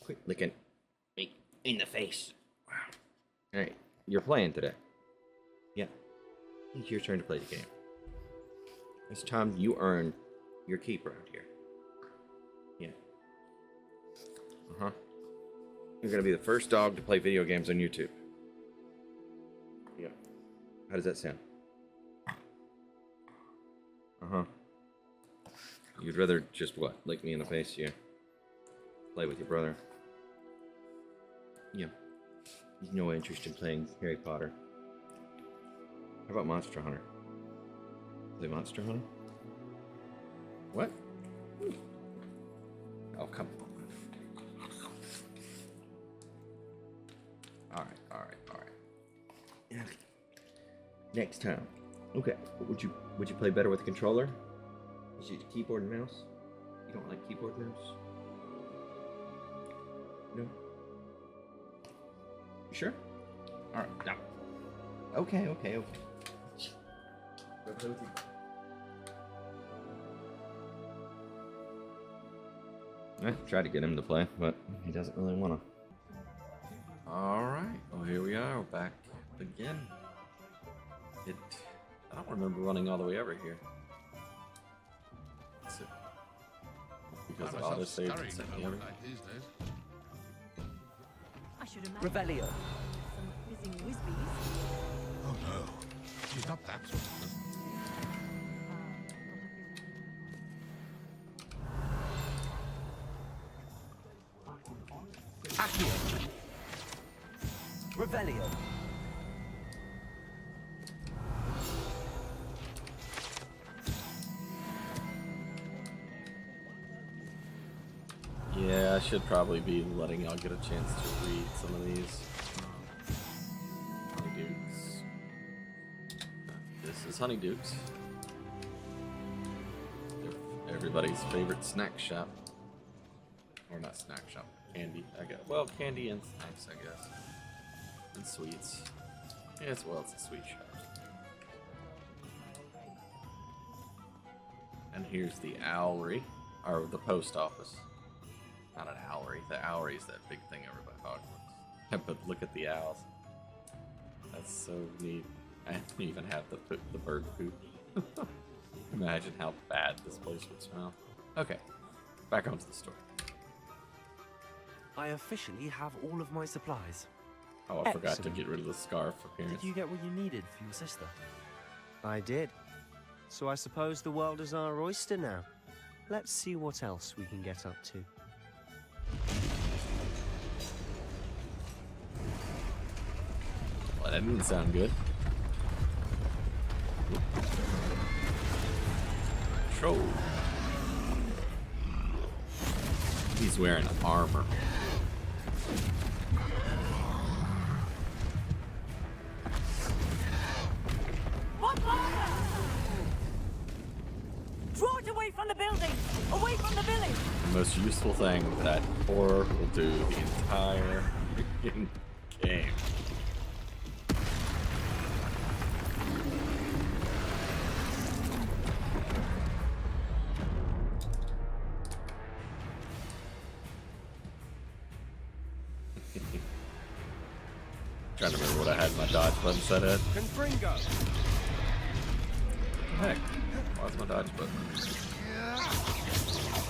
Quit licking me in the face. Wow. Alright, you're playing today. Yeah. It's your turn to play the game. This time you earn your keep around here. Yeah. Uh-huh. You're gonna be the first dog to play video games on YouTube. Yeah. How does that sound? Uh-huh. You'd rather just what? Lick me in the face? Yeah. Play with your brother. Yeah. You've no interest in playing Harry Potter. How about Monster Hunter? Play Monster Hunter? What? Oh, come on. Alright. Yeah. Next time. Okay. Would you play better with a controller? Is it keyboard and mouse? You don't like keyboard and mouse? No? You sure? Alright, no. Okay. Go play with you. I tried to get him to play, but he doesn't really want to. Alright, well here we are, we're back again. I don't remember running all the way over here. Because it auto-saved and sent me over. I should imagine. Revelio. Some whizzing whizbees. Oh no, she's not that sort of woman. Accio. Revelio. Yeah, I should probably be letting y'all get a chance to read some of these. Honeydukes. This is Honeydukes. Everybody's favorite snack shop. Or not snack shop, candy, I guess. Well, candy and snacks, I guess. And sweets. Yes, well, it's a sweet shop. And here's the owlery, or the post office. Not an owlery. The owlery is that big thing over by Hogwarts. But look at the owls. That's so neat. I didn't even have the bird poop. Imagine how bad this place would smell. Okay, back onto the story. I officially have all of my supplies. Oh, I forgot to Excellent. get rid of the scarf appearance. Did you get what you needed for your sister? I did. So I suppose the world is our oyster now. Let's see what else we can get up to. Well, that didn't sound good. Troll. He's wearing armor. Draw it away from the building! Away from the village! The most useful thing that horror will do the entire freaking game. Trying to remember what I had my dodge button set at. Confringo. Heck, why's my dodge button?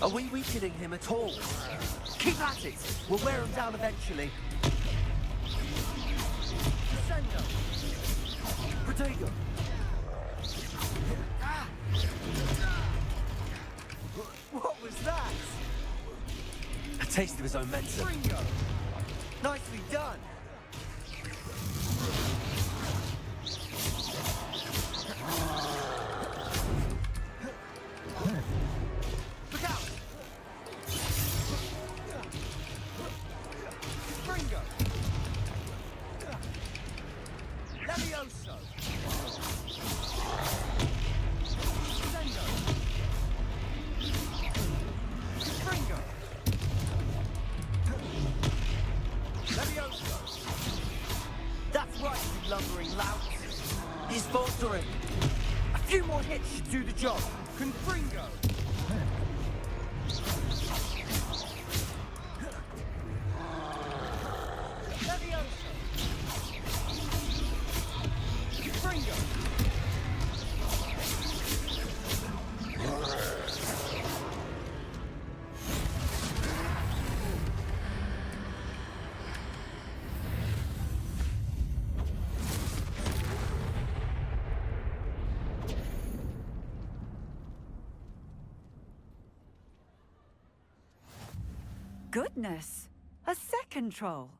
Are we weakening him at all? Keep at it. We'll wear him down eventually. Descendo. Protego. What was that? A taste of his own medicine. Confringo. Nicely done. Look out! Springo! Levioso! Sendo! Springo! Levioso! That's right, you lumbering lout! He's faltering! A few more hits should do the job! Confringo! goodness! A second troll.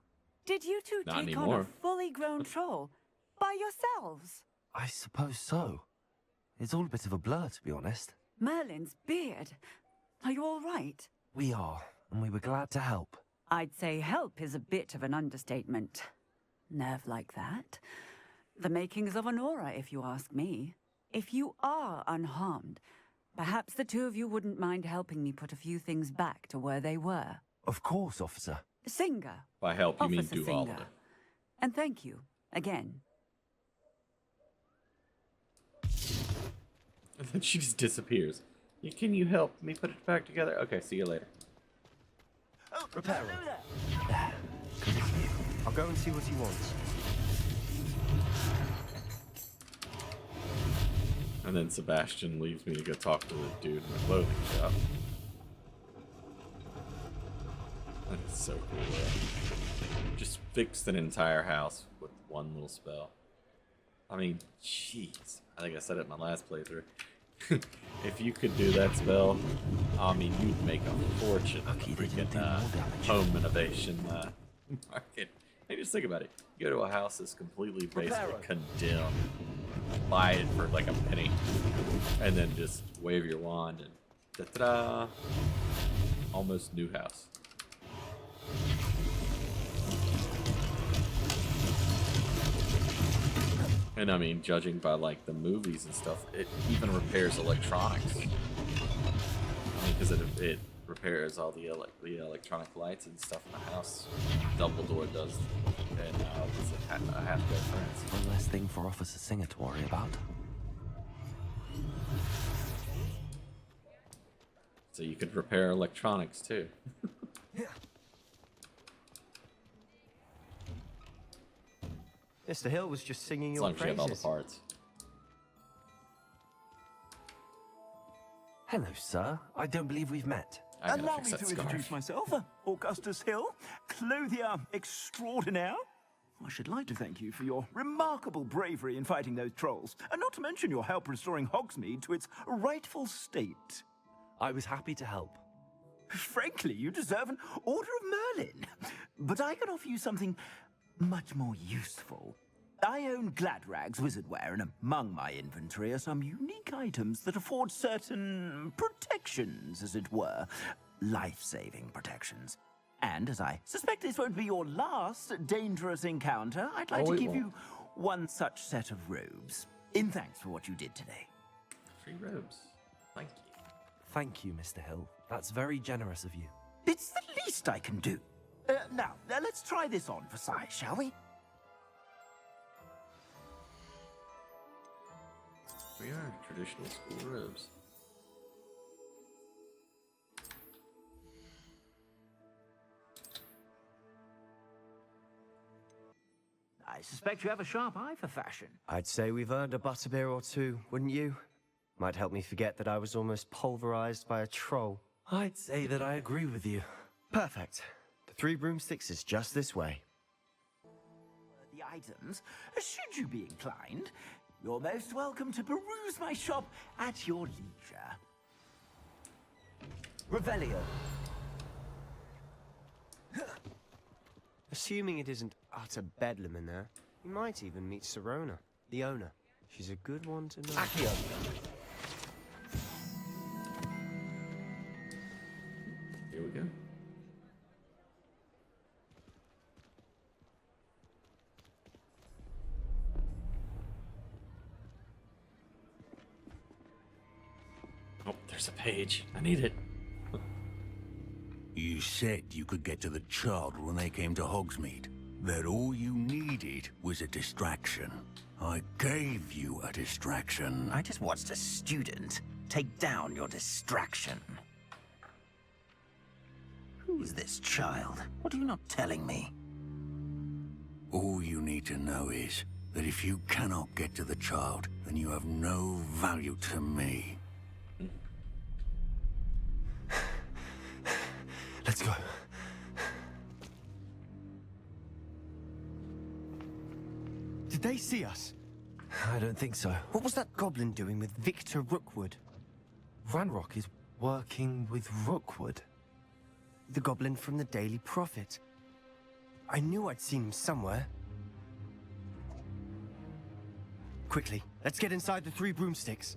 Did you two Not take on anymore. a fully grown troll by yourselves? I suppose so. It's all a bit of a blur, to be honest. Merlin's beard. Are you all right? We are, and we were glad to help. I'd say help is a bit of an understatement. Nerve like that. The makings of an aura, if you ask me. If you are unharmed, perhaps the two of you wouldn't mind helping me put a few things back to where they were. Of course, officer. Singer. By help, you mean Officer do all of Singer. it. And thank you, again. And then she just disappears. Yeah, can you help me put it back together? Okay, see you later. Oh, Repair hello him. there. I'll go and see what he wants. And then Sebastian leaves me to go talk to the dude in the clothing shop. That is so cool, though. Just fixed an entire house with one little spell. I mean, jeez. I think I said it in my last playthrough. If you could do that spell, I mean, you'd make a fortune in Lucky the they didn't freaking do more damage. home innovation market. Hey, just think about it. You go to a house that's completely basically condemned, buy it for like a penny, and then just wave your wand and ta-da! Almost new house. And I mean, judging by like the movies and stuff, it even repairs electronics. I mean, because it repairs all the electronic lights and stuff in the house. Dumbledore does, and it's a half dead friends. One less thing for Officer Singer to worry about. So you could repair electronics too. Mr. Hill was just singing As your long as you have all the praises. parts. Hello, sir. I don't believe we've met. I gotta Allow fix me that to scarf. introduce myself, Augustus Hill, clothier extraordinaire. I should like to thank you for your remarkable bravery in fighting those trolls, and not to mention your help restoring Hogsmeade to its rightful state. I was happy to help. Frankly, you deserve an Order of Merlin. But I can offer you something much more useful. I own Gladrag's wizardware, and among my inventory are some unique items that afford certain protections, as it were. Life-saving protections. And as I suspect this won't be your last dangerous encounter, I'd like Oh, to it give won't. you one such set of robes, in thanks for what you did today. Free robes. Thank you. Thank you, Mr. Hill. That's very generous of you. It's the least I can do. Now, let's try this on for size, shall we? We are traditional school robes. I suspect you have a sharp eye for fashion. I'd say we've earned a butterbeer or two, wouldn't you? Might help me forget that I was almost pulverized by a troll. I'd say that I agree with you. Perfect. The 3 broomsticks is just this way. The items, should you be inclined, you're most welcome to peruse my shop at your leisure. Revelio. Assuming it isn't utter bedlam in there, you might even meet Serona, the owner. She's a good one to know. Accio. Here we go. Oh, there's a page. I need it. You said you could get to the child when they came to Hogsmeade. That all you needed was a distraction. I gave you a distraction. I just watched a student take down your distraction. Who is this child? What are you not telling me? All you need to know is that if you cannot get to the child, then you have no value to me. Let's go. Did they see us? I don't think so. What was that goblin doing with Victor Rookwood? Ranrock is working with Rookwood. The goblin from the Daily Prophet. I knew I'd seen him somewhere. Quickly, let's get inside the 3 broomsticks.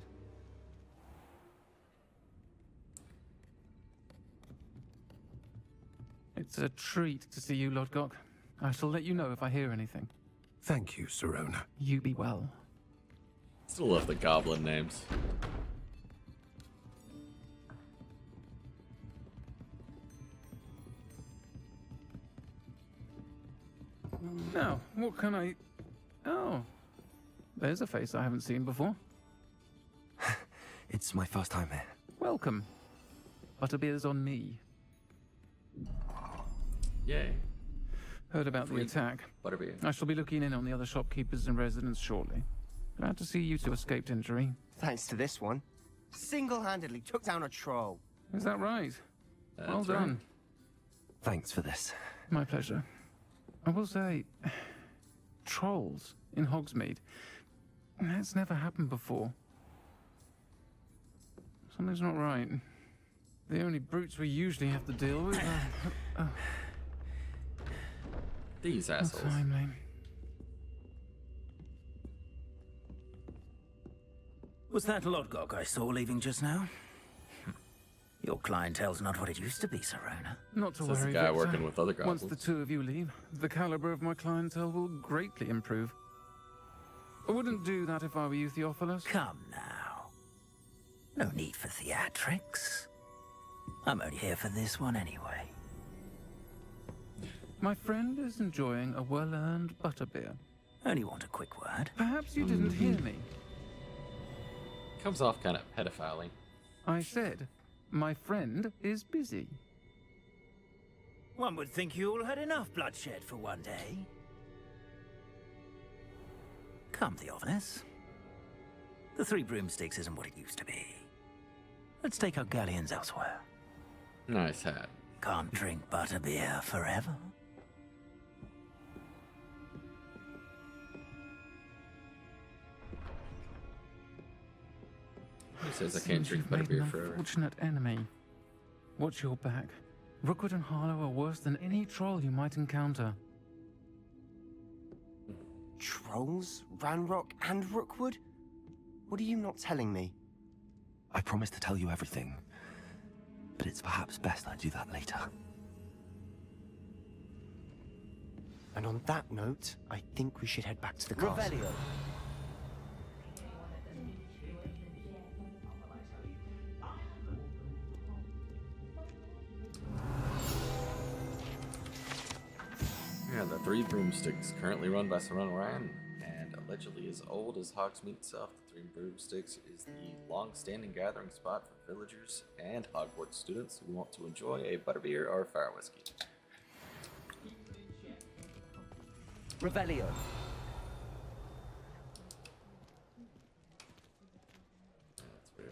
It's a treat to see you, Lodgok. I shall let you know if I hear anything. Thank you, Serona. You be well. Still love the goblin names. Now, what can I... Oh. There's a face I haven't seen before. It's my first time here. Welcome. Butterbeer's on me. Yay. Heard about the attack. Butterbeer. I shall be looking in on the other shopkeepers and residents shortly. Glad to see you two escaped injury. Thanks to this one. Single-handedly took down a troll. Is that right? Well That's right. done. Thanks for this. My pleasure. I will say, trolls in Hogsmeade. That's never happened before. Something's not right. The only brutes we usually have to deal with are... These assholes. Timely. Was that Lodgok I saw leaving just now? Your clientele's not what it used to be, Serona. Not to So it's worry, the guy Victor. working with other Once goblins. the two of you leave, the caliber of my clientele will greatly improve. I wouldn't do that if I were you, Theophilus. Come now. No need for theatrics. I'm only here for this one anyway. My friend is enjoying a well-earned butterbeer. Only want a quick word. Perhaps you didn't hear me. Comes off kind of pedophile-y. I said, my friend is busy. One would think you all had enough bloodshed for one day. Come, Theophilus. The 3 broomsticks isn't what it used to be. Let's take our galleons elsewhere. Nice hat. Can't drink butterbeer forever. He says I can't Seems drink you've made butterbeer an forever. unfortunate enemy. Watch your back. Rookwood and Harlow are worse than any troll you might encounter. Trolls, Ranrock, and Rookwood? What are you not telling me? I promised to tell you everything, but it's perhaps best I do that later. And on that note, I think we should head back to the castle. Yeah, the 3 broomsticks, currently run by Serona Ryan, and allegedly as old as Hogsmeade itself. The 3 broomsticks is the long-standing gathering spot for villagers and Hogwarts students who want to enjoy a butterbeer or fire whiskey. Revelio. That's weird.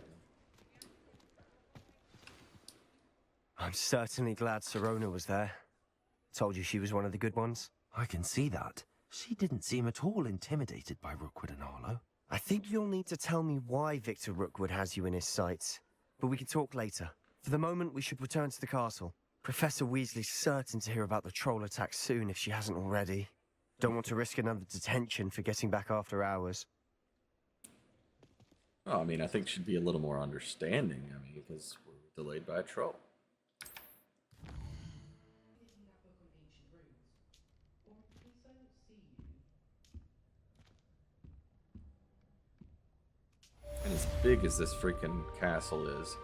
I'm certainly glad Serona was there. Told you she was one of the good ones. I can see that. She didn't seem at all intimidated by Rookwood and Harlow. I think you'll need to tell me why Victor Rookwood has you in his sights. But we can talk later. For the moment, we should return to the castle. Professor Weasley's certain to hear about the troll attack soon if she hasn't already. Don't want to risk another detention for getting back after hours. Well, I mean, I think she'd be a little more understanding, because we're delayed by a troll. And as big as this freaking castle is,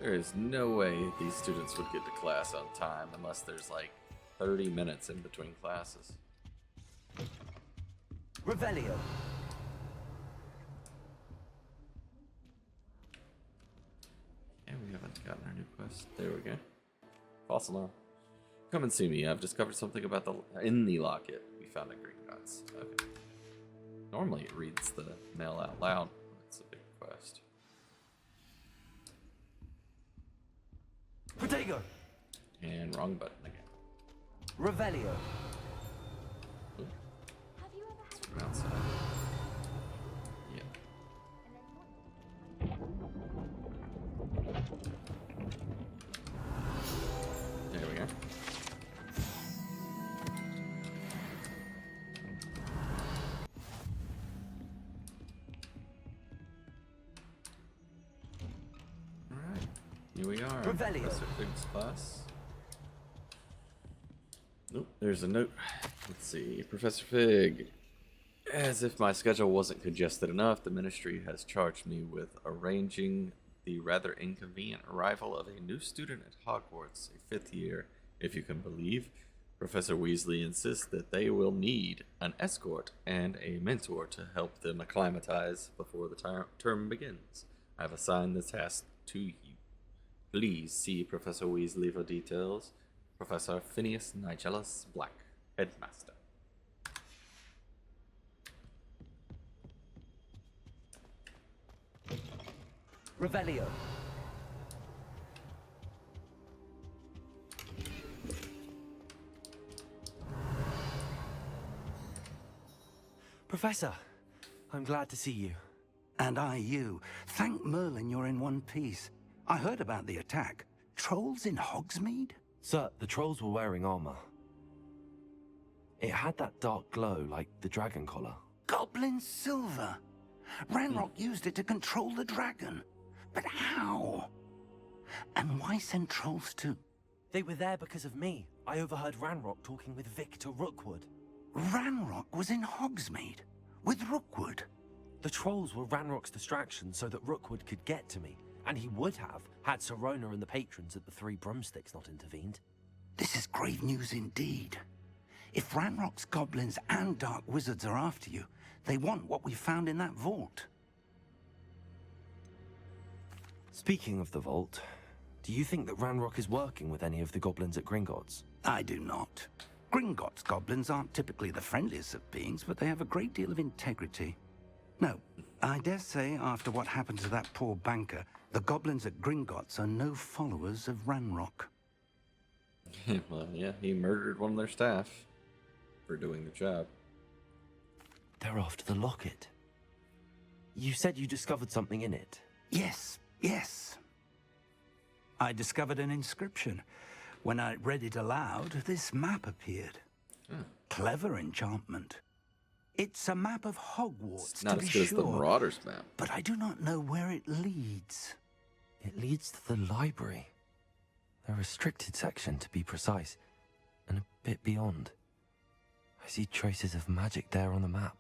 there is no way these students would get to class on time unless there's like 30 minutes in between classes. Revelio. And we haven't gotten our new quest. There we go. False alarm. Come and see me. I've discovered something about in the locket. We found a Gringotts. Okay. Normally it reads the mail out loud. That's a big quest. Protego. And wrong button again. Revelio. Ooh. It's from outside. Yeah. Revelio. Professor Fig's class. Nope, there's a note. Let's see. Professor Fig. As if my schedule wasn't congested enough, the ministry has charged me with arranging the rather inconvenient arrival of a new student at Hogwarts, a 5th year, if you can believe. Professor Weasley insists that they will need an escort and a mentor to help them acclimatize before the term begins. I have assigned the task to you. Please see Professor Weasley for details. Professor Phineas Nigellus Black, Headmaster. Revelio. Professor, I'm glad to see you. And I you. Thank Merlin you're in one piece. I heard about the attack. Trolls in Hogsmeade? Sir, the trolls were wearing armor. It had that dark glow like the dragon collar. Goblin silver. Ranrock used it to control the dragon. But how? And why send trolls too? They were there because of me. I overheard Ranrock talking with Victor Rookwood. Ranrock was in Hogsmeade with Rookwood. The trolls were Ranrock's distraction so that Rookwood could get to me. And he would have, had Sirona and the patrons at the Three Broomsticks not intervened. This is grave news indeed. If Ranrock's goblins and dark wizards are after you, they want what we found in that vault. Speaking of the vault, do you think that Ranrock is working with any of the goblins at Gringotts? I do not. Gringotts goblins aren't typically the friendliest of beings, but they have a great deal of integrity. No, I dare say after what happened to that poor banker, the goblins at Gringotts are no followers of Ranrock. Well, yeah, he murdered one of their staff for doing the job. They're after the locket. You said you discovered something in it. Yes, yes. I discovered an inscription. When I read it aloud, this map appeared. Clever enchantment. It's a map of Hogwarts, It's not to as be good as the sure, Marauders map. but I do not know where it leads. It leads to the library. The restricted section, to be precise, and a bit beyond. I see traces of magic there on the map.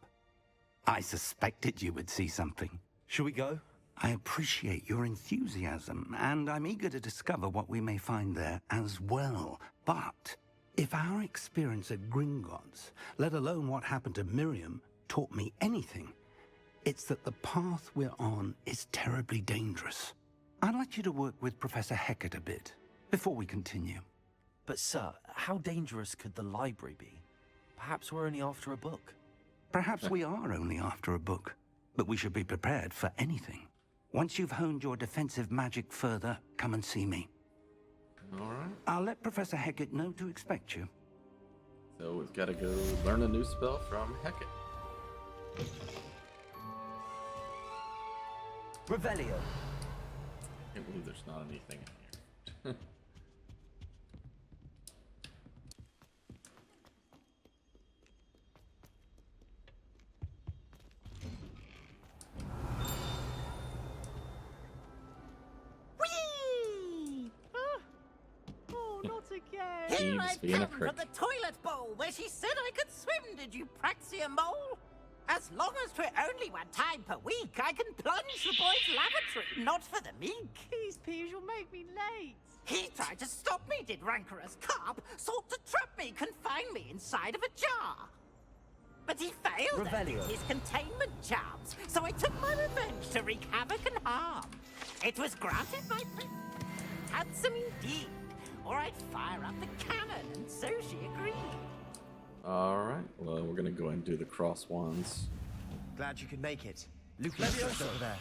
I suspected you would see something. Shall we go? I appreciate your enthusiasm, and I'm eager to discover what we may find there as well. But if our experience at Gringotts, let alone what happened to Miriam, taught me anything, it's that the path we're on is terribly dangerous. I'd like you to work with Professor Hecat a bit before we continue. But sir, how dangerous could the library be? Perhaps we're only after a book. Perhaps we are only after a book, but we should be prepared for anything. Once you've honed your defensive magic further, come and see me. All right. I'll let Professor Hecat know to expect you. So we've got to go learn a new spell from Hecate. Revelio. I can't believe there's not anything in here. Whee! Oh, not again. Thieves Here I've being a come from prick. the toilet bowl where she said I could swim, did you praxia mole? As long as 'twere only one time per week, I can plunge the boy's lavatory, not for the meek. Please, Peeves, you'll make me late. He tried to stop me, did rancorous carp, sought to trap me, confine me inside of a jar. But he failed at Revelio. his containment charms, so I took my revenge to wreak havoc and harm. It was granted by handsome indeed, or I'd fire up the cannon, and so she agreed. All right. Well, we're gonna go ahead and do the cross wands. Glad you could make it. Lucas is over there.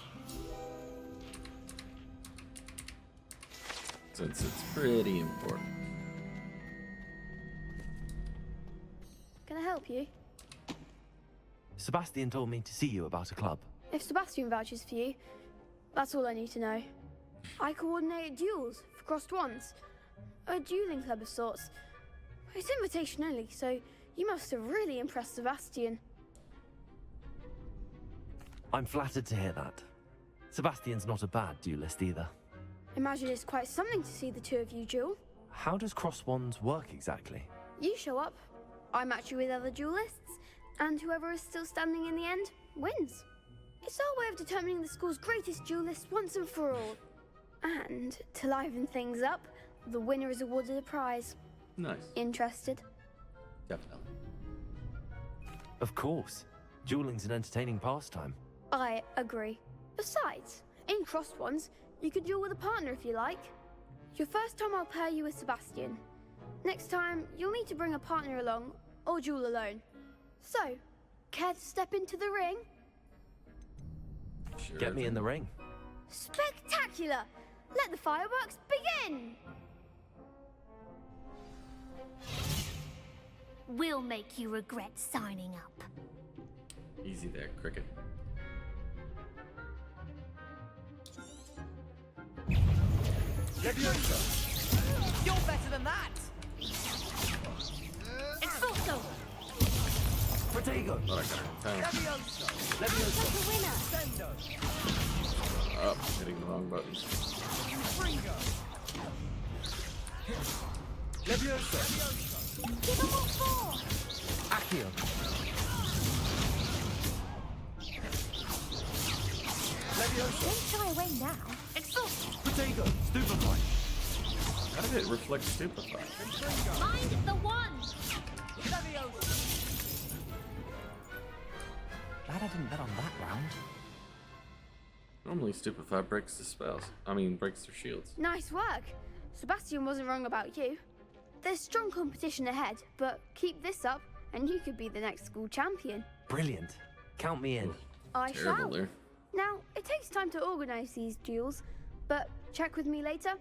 Since it's pretty important. Can I help you? Sebastian told me to see you about a club. If Sebastian vouches for you, that's all I need to know. I coordinate duels for crossed wands. A dueling club of sorts. It's invitation only, so you must have really impressed Sebastian. I'm flattered to hear that. Sebastian's not a bad duelist either. Imagine it's quite something to see the two of you duel. How does cross wands work exactly? You show up, I match you with other duelists, and whoever is still standing in the end wins. It's our way of determining the school's greatest duelist once and for all. And to liven things up, the winner is awarded a prize. Nice. Interested? Definitely. Of course. Dueling's an entertaining pastime. I agree. Besides, in crossed ones, you could duel with a partner if you like. Your first time I'll pair you with Sebastian. Next time, you'll need to bring a partner along, or duel alone. So, care to step into the ring? Sure. Get me in the ring. Spectacular! Let the fireworks begin! We'll make you regret signing up. Easy there, Cricket. You're better than that! Expulso! Protego! Thought I got her in time. Levioso! The winner! Oh, hitting the wrong button. Levioso! Give him what for! Accio! Levioso! Don't shy away now. Expulso! Protego! Stupefy! How did it reflect Stupefy? Mind the one! Glad I didn't bet on that round. Normally Stupefy breaks the spells. Breaks their shields. Nice work. Sebastian wasn't wrong about you. There's strong competition ahead, but keep this up and you could be the next school champion. Brilliant. Count me in. I Terrible shall. there. Now, it takes time to organise these duels, but check with me later.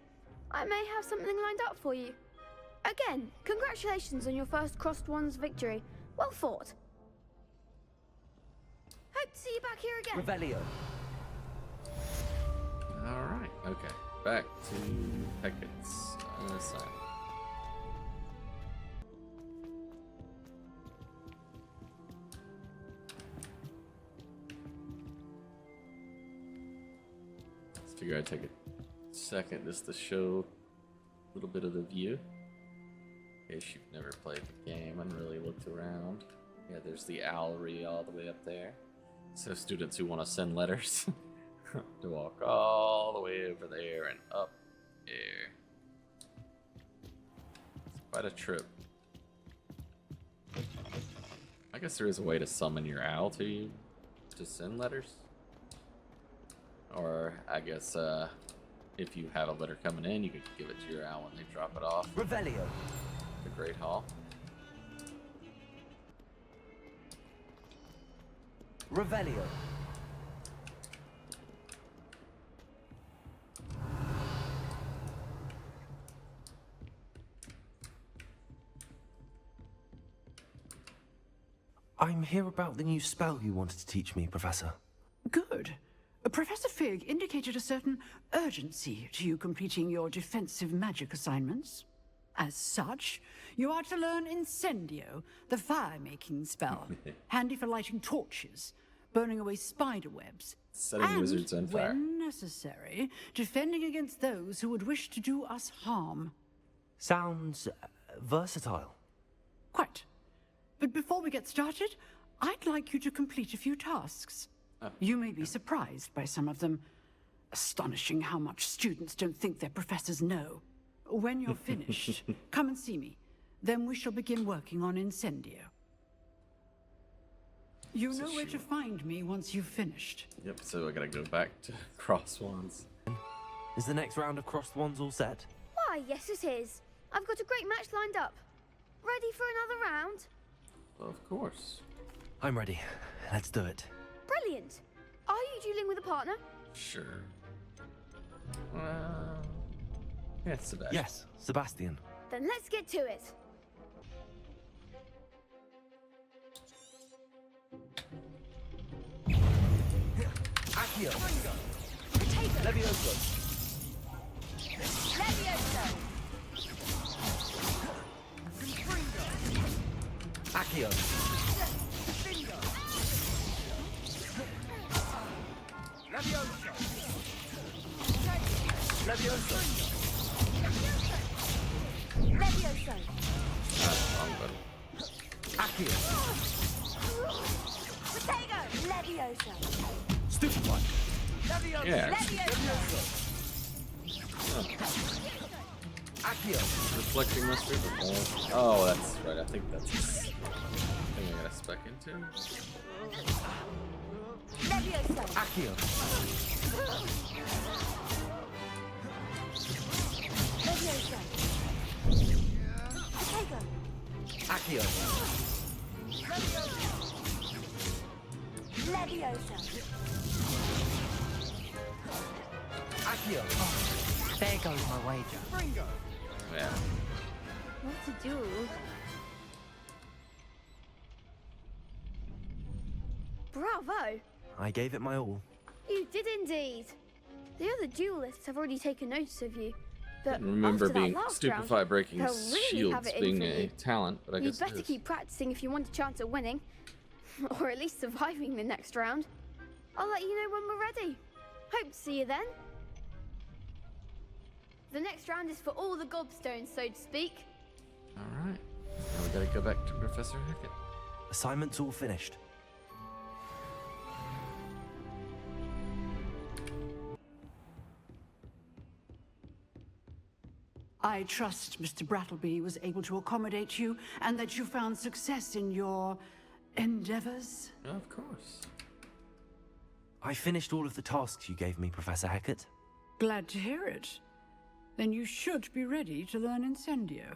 I may have something lined up for you. Again, congratulations on your first Crossed Ones victory. Well fought. Hope to see you back here again. Revelio. Alright, okay. Back to Hecat's assignment. Let's figure I'd take a second just to show a little bit of the view. In case you've never played the game and really looked around. Yeah, there's the owlery all the way up there. So students who want to send letters to walk all the way over there and up there. It's quite a trip. I guess there is a way to summon your owl to you to send letters. Or I guess if you have a letter coming in, you could give it to your owl when they drop it off. Revelio. The Great Hall. Revelio. I'm here about the new spell you wanted to teach me, Professor. Good. Professor Fig indicated a certain urgency to you completing your defensive magic assignments. As such, you are to learn Incendio, the fire-making spell, handy for lighting torches, burning away spider webs, Setting wizards on fire. when necessary, defending against those who would wish to do us harm. Sounds versatile. Quite. But before we get started, I'd like you to complete a few tasks. You may be surprised by some of them. Astonishing how much students don't think their professors know. When you're finished, come and see me. Then we shall begin working on Incendio. You know where to find me once you've finished. Yep, so I gotta go back to Cross Wands. Is the next round of crossed wands all set? Why, yes it is. I've got a great match lined up. Ready for another round? Of course. I'm ready. Let's do it. Brilliant. Are you dueling with a partner? Sure. Yeah, Sebastian. Yes, Sebastian. Then let's get to it. Accio. Potato. Levioso. Levioso. Accio. Levioso. Levioso. Wrong button. Accio. Potato. Levioso. Stupefy. Levioso. Yeah. Levioso. Accio. Reflecting mustard. Oh, that's right. I think that's the thing I gotta spec into. Levioso. Accio. Levioso. Potato. Accio. Levioso. Accio. There goes my wager. Ringo. Yeah. What's a duel? Bravo! I gave it my all. You did indeed. The other duelists have already taken notice of you. But I remember after that being last stupefied round, breaking they'll really shields have it in being for a you. talent, but I You'd guess it better is. keep practicing if you want a chance at winning. Or at least surviving the next round. I'll let you know when we're ready. Hope to see you then. The next round is for all the gobstones, so to speak. Alright. Now we gotta go back to Professor Hackett. Assignment's all finished. I trust Mr. Brattleby was able to accommodate you and that you found success in your endeavors. Of course. I finished all of the tasks you gave me, Professor Hackett. Glad to hear it. Then you should be ready to learn Incendio.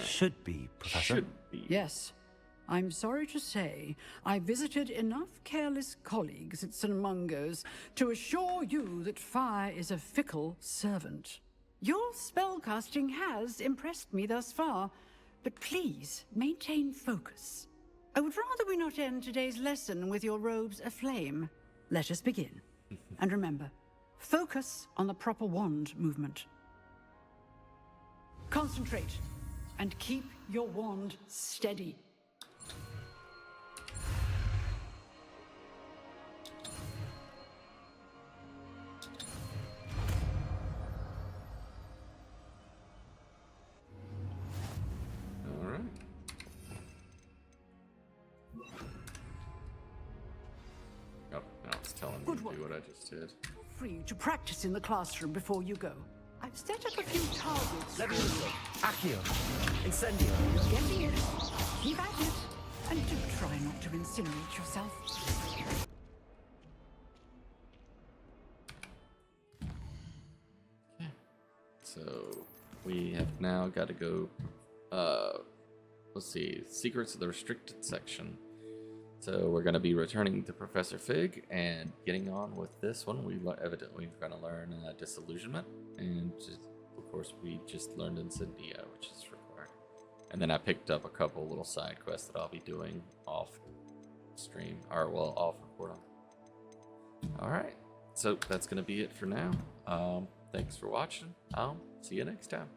Should be, Professor. Should be. Yes. I'm sorry to say, I visited enough careless colleagues at St. Mungo's to assure you that fire is a fickle servant. Your spellcasting has impressed me thus far, but please maintain focus. I would rather we not end today's lesson with your robes aflame. Let us begin. And remember, focus on the proper wand movement. Concentrate and keep your wand steady. Alright. Oh, now it's telling me Good to work. do what I just did. Free to practice in the classroom before you go. I've set up a few targets. Levioso. Accio. Incendio. You're getting it. Keep at it. And do try not to incinerate yourself. So we have now got to go. Let's see, secrets of the restricted section. So we're going to be returning to Professor Fig and getting on with this one. Evidently we're going to learn disillusionment, and of course we just learned Incendia, which is required. And then I picked up a couple little side quests that I'll be doing off stream, or well, off recording. All right, so that's going to be it for now. Thanks for watching. I'll see you next time.